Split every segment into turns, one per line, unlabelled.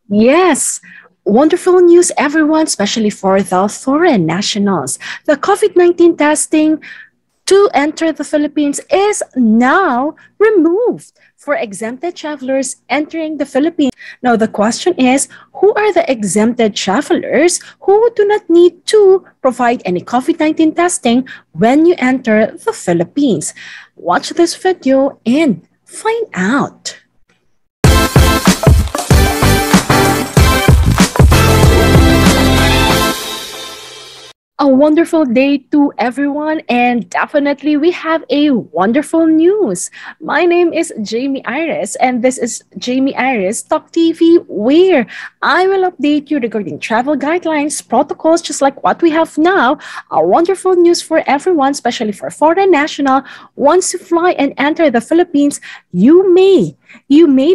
Yes. Wonderful news, everyone, especially for the foreign nationals. The COVID-19 testing to enter the Philippines is now removed for exempted travelers entering the Philippines. Now, the question is, who are the exempted travelers who do not need to provide any COVID-19 testing when you enter the Philippines? Watch this video and find out. A wonderful day to everyone, and definitely we have a wonderful news. My name is Jamey Iris, and this is Jamey Iris Talk TV, where I will update you regarding travel guidelines, protocols, just like what we have now. A wonderful news for everyone, especially for foreign national. Once you fly and enter the Philippines, you may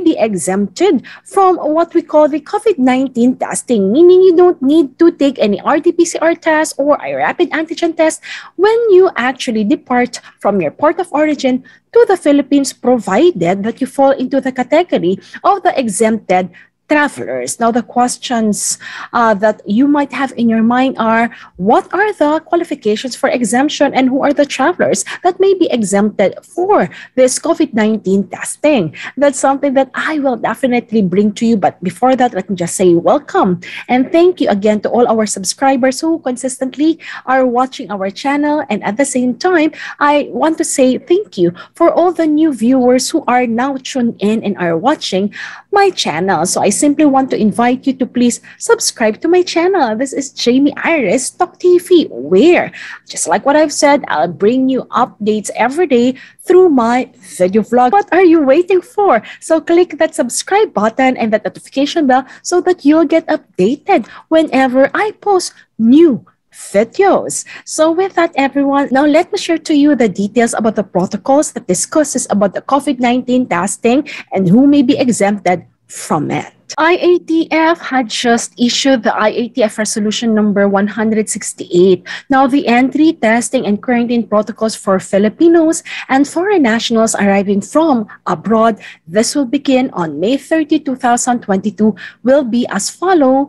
be exempted from what we call the COVID-19 testing, meaning you don't need to take any RT-PCR test or a rapid antigen test when you actually depart from your port of origin to the Philippines, provided that you fall into the category of the exempted travelers. Now, the questions that you might have in your mind are, what are the qualifications for exemption and who are the travelers that may be exempted for this COVID-19 testing? That's something that I will definitely bring to you. But before that, let me just say welcome and thank you again to all our subscribers who consistently are watching our channel. And at the same time, I want to say thank you for all the new viewers who are now tuned in and are watching my channel. So I simply want to invite you to please subscribe to my channel. This is Jamey Iris Talk TV, where, just like what I've said, I'll bring you updates every day through my video vlog. What are you waiting for? So click that subscribe button and that notification bell so that you'll get updated whenever I post new videos. So with that, everyone, now let me share to you the details about the protocols that discusses about the COVID-19 testing and who may be exempted from it. IATF had just issued the IATF Resolution number 168. Now, the entry, testing, and quarantine protocols for Filipinos and foreign nationals arriving from abroad, this will begin on May 30, 2022, will be as follows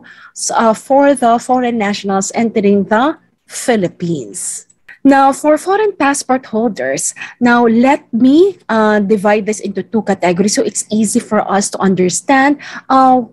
for the foreign nationals entering the Philippines. Now, for foreign passport holders, now let me divide this into two categories so it's easy for us to understand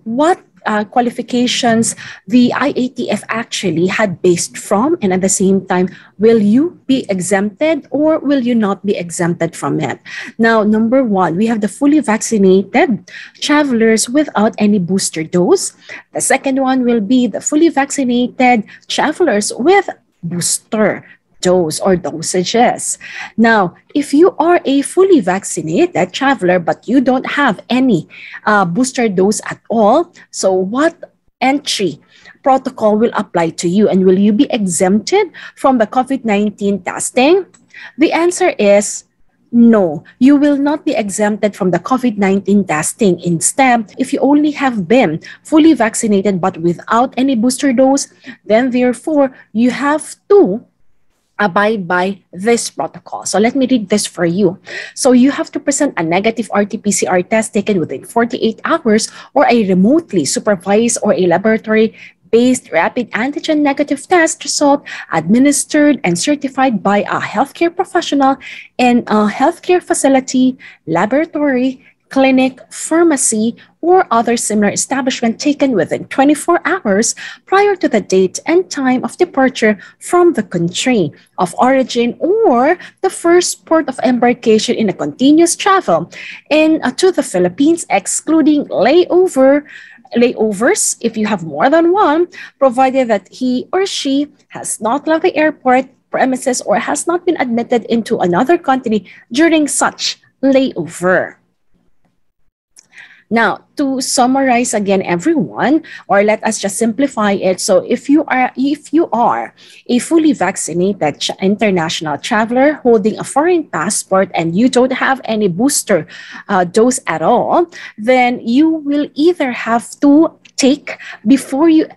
what qualifications the IATF actually had based from, and at the same time, will you be exempted or will you not be exempted from it? Now, number one, we have the fully vaccinated travelers without any booster dose. The second one will be the fully vaccinated travelers with booster dose or dosages. Now, if you are a fully vaccinated traveler but you don't have any booster dose at all, so what entry protocol will apply to you, and will you be exempted from the COVID-19 testing? The answer is no, you will not be exempted from the COVID-19 testing. Instead, if you only have been fully vaccinated but without any booster dose, then therefore you have to abide by this protocol. So let me read this for you. So you have to present a negative RT-PCR test taken within 48 hours or a remotely supervised or a laboratory-based rapid antigen negative test result administered and certified by a healthcare professional in a healthcare facility, laboratory, clinic, pharmacy, or other similar establishment taken within 24 hours prior to the date and time of departure from the country of origin or the first port of embarkation in a continuous travel to the Philippines, excluding layovers if you have more than one, provided that he or she has not left the airport premises or has not been admitted into another country during such layover. Now, to summarize again, everyone, or let us just simplify it. So if you are a fully vaccinated international traveler holding a foreign passport and you don't have any booster dose at all, then you will either have to take before you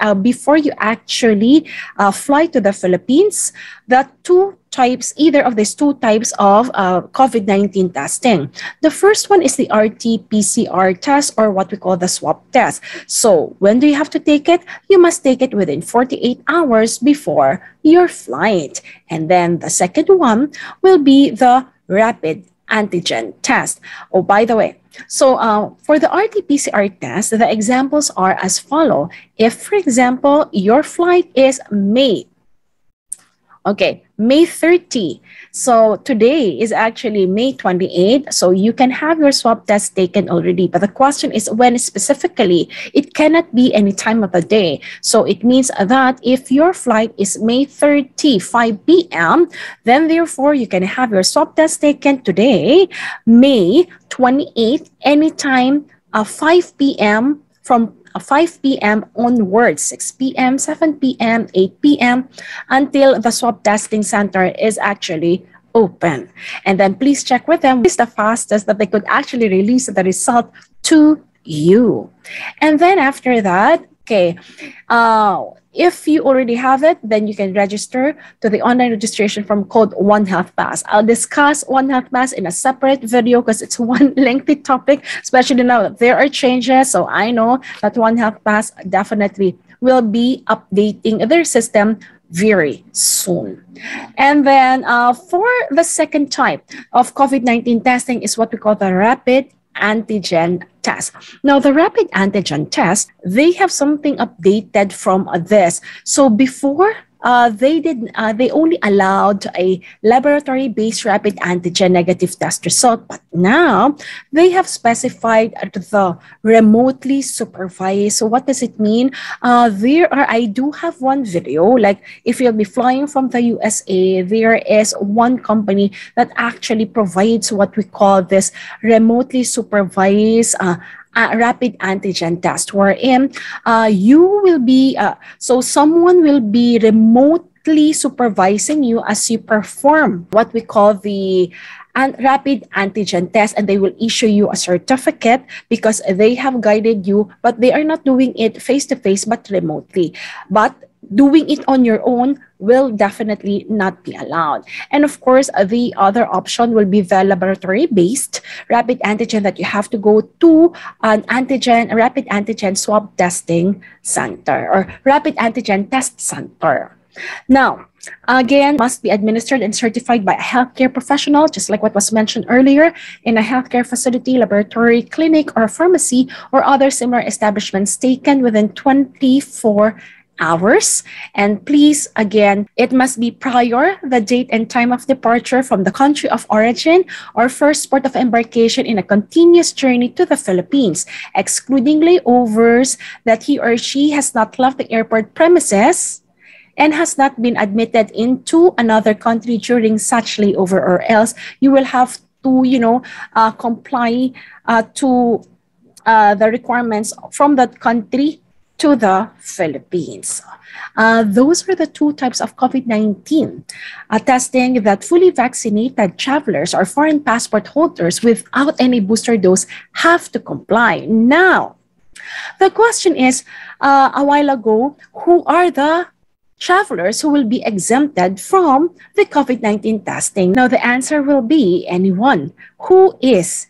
actually fly to the Philippines. The two types, either of these two types of COVID-19 testing. The first one is the RT-PCR test, or what we call the swab test. So when do you have to take it? You must take it within 48 hours before your flight. And then the second one will be the rapid antigen test. Oh, by the way, so for the RT-PCR test, the examples are as follow. If, for example, your flight is May 30. So today is actually May 28. So you can have your swab test taken already. But the question is when specifically. It cannot be any time of the day. So it means that if your flight is May 30, 5 p.m., then therefore you can have your swab test taken today, May 28, anytime 5 p.m. from 5 p.m. onwards, 6 p.m., 7 p.m., 8 p.m., until the swab testing center is actually open. And then please check with them. It's the fastest that they could actually release the result to you. And then after that, if you already have it, then you can register to the online registration form called One Health Pass. I'll discuss One Health Pass in a separate video because it's one lengthy topic, especially now that there are changes. So I know that One Health Pass definitely will be updating their system very soon. And then for the second type of COVID-19 testing is what we call the rapid antigen test. Now, the rapid antigen test, they have something updated from this. So before, they only allowed a laboratory-based rapid antigen negative test result, but now they have specified the remotely supervised. So what does it mean? I do have one video, like if you'll be flying from the USA, there is one company that actually provides what we call this remotely supervised rapid antigen test, wherein you will be, so someone will be remotely supervising you as you perform what we call the rapid antigen test, and they will issue you a certificate because they have guided you, but they are not doing it face-to-face but remotely. But doing it on your own will definitely not be allowed. And of course, the other option will be the laboratory-based rapid antigen that you have to go to a rapid antigen swab testing center or rapid antigen test center. Now, again, must be administered and certified by a healthcare professional, just like what was mentioned earlier, in a healthcare facility, laboratory, clinic, or pharmacy, or other similar establishments taken within 24 hours. And please, again, it must be prior the date and time of departure from the country of origin or first port of embarkation in a continuous journey to the Philippines, excluding layovers, that he or she has not left the airport premises and has not been admitted into another country during such layover, or else you will have to, comply to the requirements from that country to the Philippines. Those are the two types of COVID-19 testing that fully vaccinated travelers or foreign passport holders without any booster dose have to comply. Now, the question is, a while ago, who are the travelers who will be exempted from the COVID-19 testing? Now, the answer will be anyone who is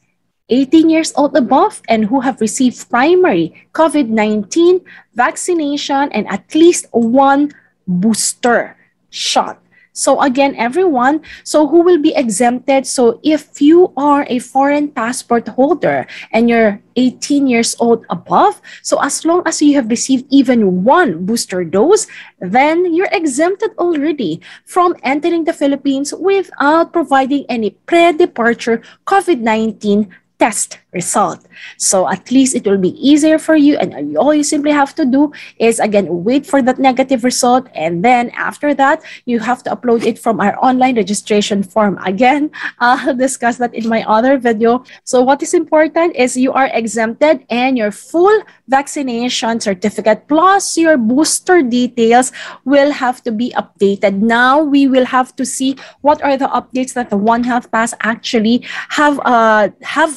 18 years old above and who have received primary COVID-19 vaccination and at least one booster shot. So again, everyone, so who will be exempted? So if you are a foreign passport holder and you're 18 years old above, so as long as you have received even one booster dose, then you're exempted already from entering the Philippines without providing any pre-departure COVID-19 test result. So at least it will be easier for you, and all you simply have to do is, again, wait for that negative result, and then after that, you have to upload it from our online registration form. Again, I'll discuss that in my other video. So what is important is you are exempted and your full vaccination certificate plus your booster details will have to be updated. Now, we will have to see what are the updates that the One Health Pass actually have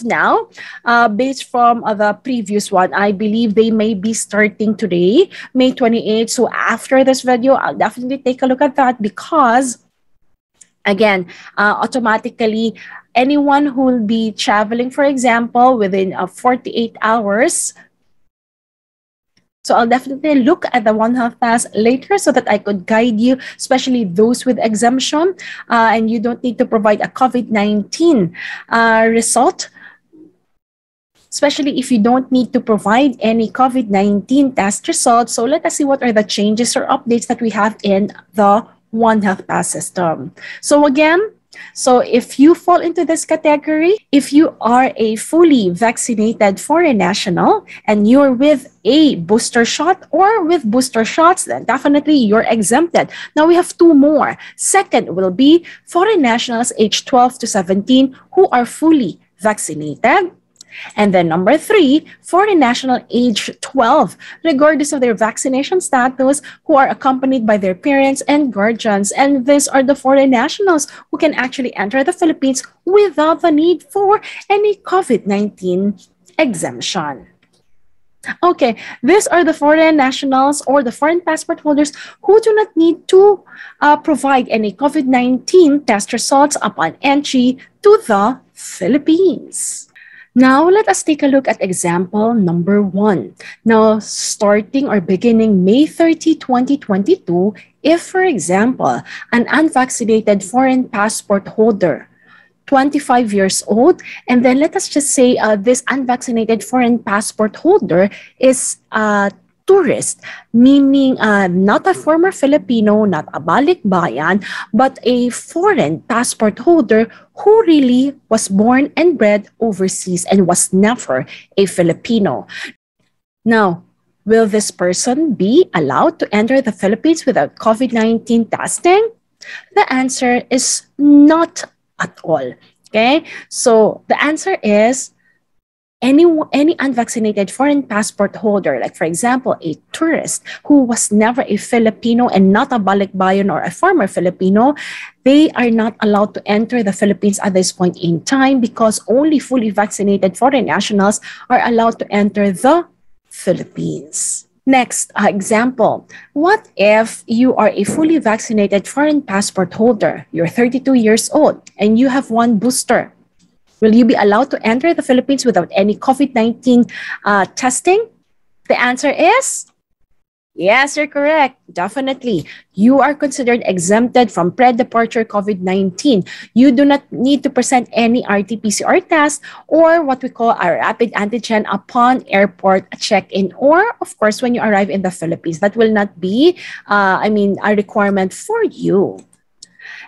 now. based from the previous one. I believe they may be starting today, May 28th. So after this video, I'll definitely take a look at that because, again, automatically, anyone who will be traveling, for example, within 48 hours. So I'll definitely look at the One Health Pass later so that I could guide you, especially those with exemption, and you don't need to provide a COVID-19 result, especially if you don't need to provide any COVID-19 test results. So let us see what are the changes or updates that we have in the One Health Pass system. So again, so if you fall into this category, if you are a fully vaccinated foreign national and you're with a booster shot or with booster shots, then definitely you're exempted. Now we have two more. Second will be foreign nationals aged 12 to 17 who are fully vaccinated. And then number 3, foreign national age 12, regardless of their vaccination status, who are accompanied by their parents and guardians. And these are the foreign nationals who can actually enter the Philippines without the need for any COVID-19 exemption. Okay, these are the foreign nationals or the foreign passport holders who do not need to provide any COVID-19 test results upon entry to the Philippines. Now, let us take a look at example number 1. Now, starting or beginning May 30, 2022, if, for example, an unvaccinated foreign passport holder, 25 years old, and then let us just say this unvaccinated foreign passport holder is a tourist, meaning not a former Filipino, not a balikbayan, but a foreign passport holder who really was born and bred overseas and was never a Filipino. Now, will this person be allowed to enter the Philippines without COVID-19 testing? The answer is not at all. Okay, so the answer is any unvaccinated foreign passport holder, like for example, a tourist who was never a Filipino and not a balikbayan or a former Filipino, they are not allowed to enter the Philippines at this point in time because only fully vaccinated foreign nationals are allowed to enter the Philippines. Next example, what if you are a fully vaccinated foreign passport holder, you're 32 years old, and you have one booster? Will you be allowed to enter the Philippines without any COVID-19 testing? The answer is yes, you're correct. Definitely. You are considered exempted from PreDeparture COVID-19. You do not need to present any RT-PCR test or what we call a rapid antigen upon airport check-in or, of course, when you arrive in the Philippines. That will not be, a requirement for you.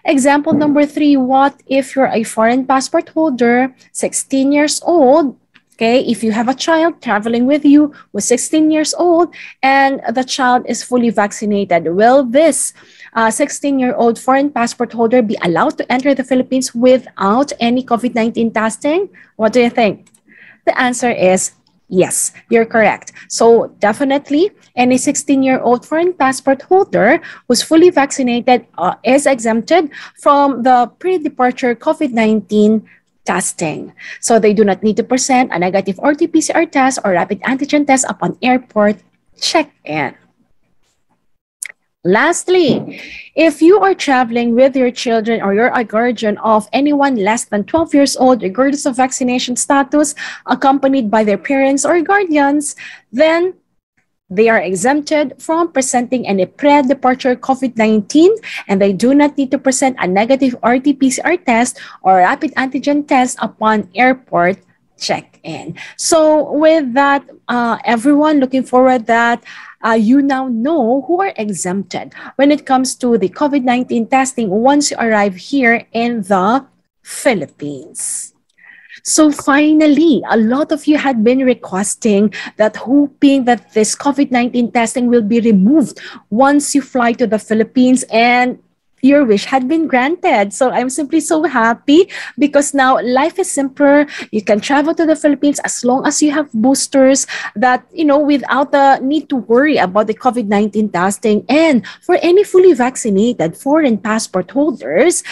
Example number 3, what if you're a foreign passport holder, 16 years old, okay, if you have a child traveling with you who's 16 years old and the child is fully vaccinated, will this 16-year-old foreign passport holder be allowed to enter the Philippines without any COVID-19 testing? What do you think? The answer is yes, you're correct. So definitely, any 16-year-old foreign passport holder who's fully vaccinated is exempted from the pre-departure COVID-19 testing. So they do not need to present a negative RT-PCR test or rapid antigen test upon airport check-in. Lastly, if you are traveling with your children or you're a guardian of anyone less than 12 years old, regardless of vaccination status, accompanied by their parents or guardians, then they are exempted from presenting any pre-departure COVID-19 and they do not need to present a negative RT-PCR test or rapid antigen test upon airport check-in. So with that, everyone, looking forward that you now know who are exempted when it comes to the COVID-19 testing once you arrive here in the Philippines. So finally, a lot of you had been requesting that, hoping that this COVID-19 testing will be removed once you fly to the Philippines. And your wish had been granted. So I'm simply so happy because now life is simpler. You can travel to the Philippines as long as you have boosters that, without the need to worry about the COVID-19 testing. And for any fully vaccinated foreign passport holders,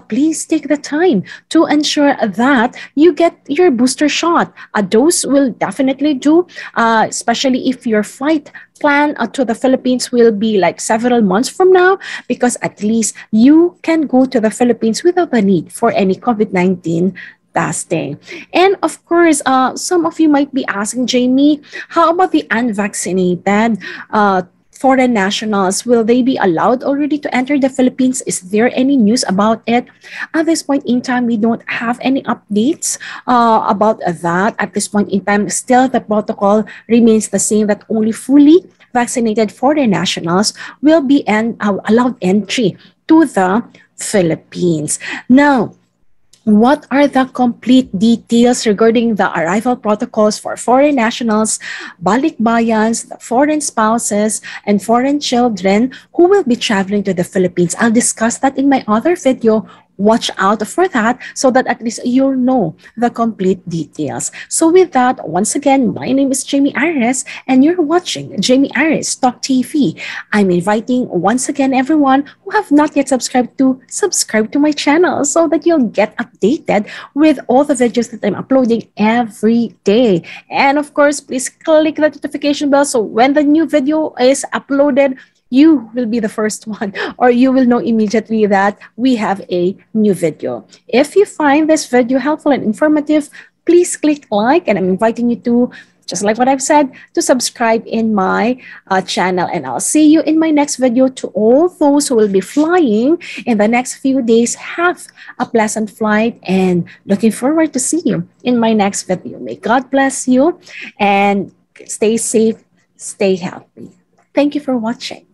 please take the time to ensure that you get your booster shot. A dose will definitely do, especially if your flight plan to the Philippines will be like several months from now, because at least you can go to the Philippines without the need for any COVID-19 testing. And of course, some of you might be asking, Jamie, how about the unvaccinated? Foreign nationals, will they be allowed already to enter the Philippines? Is there any news about it? At this point in time, we don't have any updates about that. At this point in time, still the protocol remains the same, that only fully vaccinated foreign nationals will be allowed entry to the Philippines. Now, what are the complete details regarding the arrival protocols for foreign nationals, balikbayans, the foreign spouses, and foreign children who will be traveling to the Philippines? I'll discuss that in my other video. Watch out for that so that at least you'll know the complete details. So with that, once again, my name is Jamey Iris and you're watching Jamey Iris Talk TV. I'm inviting once again everyone who have not yet subscribe to my channel so that you'll get updated with all the videos that I'm uploading every day. And of course, please click the notification bell so when the new video is uploaded, you will be the first one, or you will know immediately that we have a new video. If you find this video helpful and informative, please click like, and I'm inviting you to, just like what I've said, to subscribe in my channel. And I'll see you in my next video. To all those who will be flying in the next few days, have a pleasant flight and looking forward to see you in my next video. May God bless you and stay safe, stay healthy. Thank you for watching.